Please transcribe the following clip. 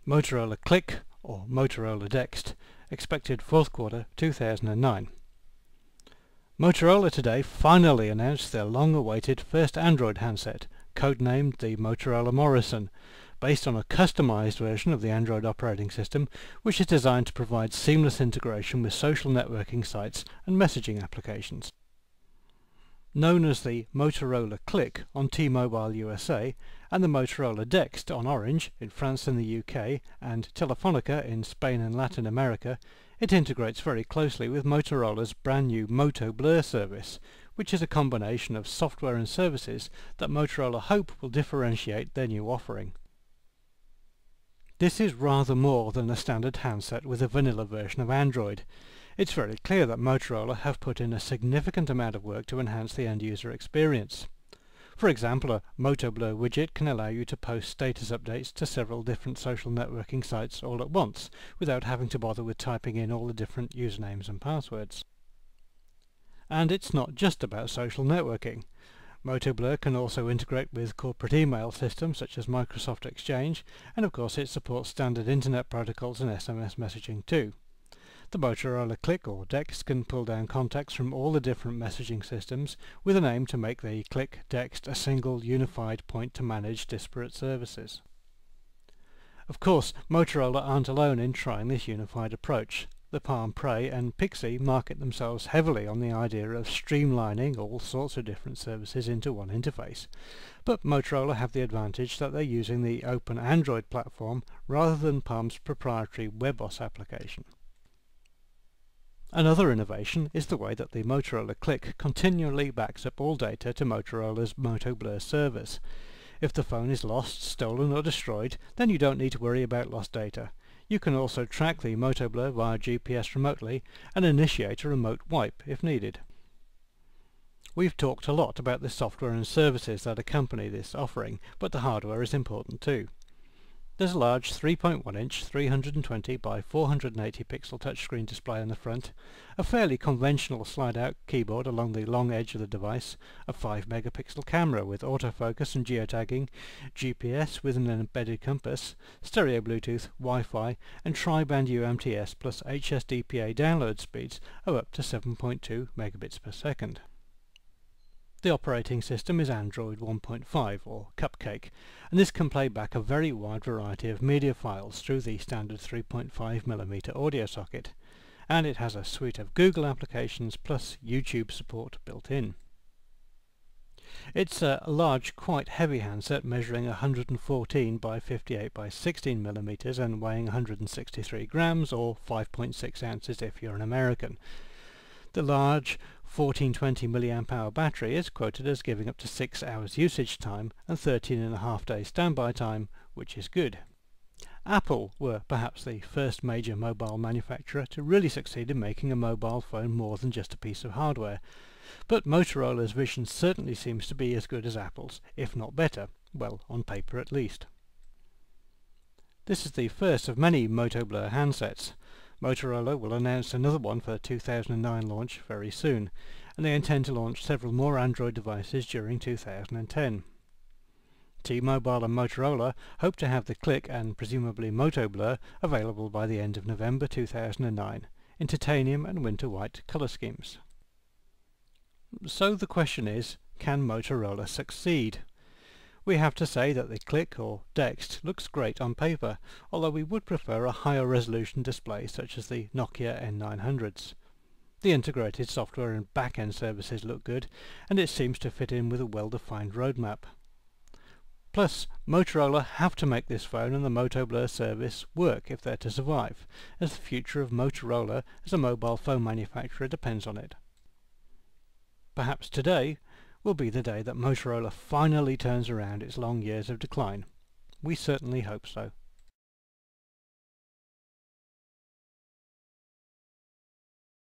Motorola CLIQ or Motorola DEXT, expected fourth quarter 2009. Motorola today finally announced their long-awaited first Android handset, codenamed the Motorola Morrison, based on a customized version of the Android operating system, which is designed to provide seamless integration with social networking sites and messaging applications. Known as the Motorola CLIQ on T-Mobile USA and the Motorola DEXT on Orange in France and the UK and Telefonica in Spain and Latin America, it integrates very closely with Motorola's brand new Moto Blur service, which is a combination of software and services that Motorola hope will differentiate their new offering. This is rather more than a standard handset with a vanilla version of Android. It's very clear that Motorola have put in a significant amount of work to enhance the end-user experience. For example, a Moto Blur widget can allow you to post status updates to several different social networking sites all at once, without having to bother with typing in all the different usernames and passwords. And it's not just about social networking. Moto Blur can also integrate with corporate email systems such as Microsoft Exchange, and of course it supports standard internet protocols and SMS messaging too. The Motorola CLIQ or DEXT can pull down contacts from all the different messaging systems with an aim to make the CLIQ DEXT a single unified point to manage disparate services. Of course, Motorola aren't alone in trying this unified approach. The Palm Pre and Pixie market themselves heavily on the idea of streamlining all sorts of different services into one interface. But Motorola have the advantage that they're using the open Android platform rather than Palm's proprietary WebOS application. Another innovation is the way that the Motorola CLIQ continually backs up all data to Motorola's Moto Blur servers. If the phone is lost, stolen or destroyed, then you don't need to worry about lost data. You can also track the Moto Blur via GPS remotely and initiate a remote wipe if needed. We've talked a lot about the software and services that accompany this offering, but the hardware is important too. There's a large 3.1-inch 320 by 480 pixel touchscreen display on the front, a fairly conventional slide-out keyboard along the long edge of the device, a 5-megapixel camera with autofocus and geotagging, GPS with an embedded compass, stereo Bluetooth, Wi-Fi and tri-band UMTS plus HSDPA download speeds of up to 7.2 megabits per second. The operating system is Android 1.5 or Cupcake, and this can play back a very wide variety of media files through the standard 3.5mm audio socket, and it has a suite of Google applications plus YouTube support built in. It's a large, quite heavy handset measuring 114 by 58 by 16mm and weighing 163 grams or 5.6 ounces if you're an American. The large 1420 mAh battery is quoted as giving up to 6 hours usage time and 13.5 days standby time, which is good. Apple were perhaps the first major mobile manufacturer to really succeed in making a mobile phone more than just a piece of hardware, but Motorola's vision certainly seems to be as good as Apple's, if not better, well, on paper at least. This is the first of many Moto Blur handsets. Motorola will announce another one for 2009 launch very soon, and they intend to launch several more Android devices during 2010. T-Mobile and Motorola hope to have the CLIQ and presumably Moto Blur available by the end of November 2009 in titanium and winter white colour schemes. So the question is, can Motorola succeed? We have to say that the CLIQ or DEXT looks great on paper, although we would prefer a higher resolution display such as the Nokia N900s. The integrated software and back-end services look good, and it seems to fit in with a well-defined roadmap. Plus, Motorola have to make this phone and the Moto Blur service work if they're to survive, as the future of Motorola as a mobile phone manufacturer depends on it. Perhaps today will be the day that Motorola finally turns around its long years of decline. We certainly hope so.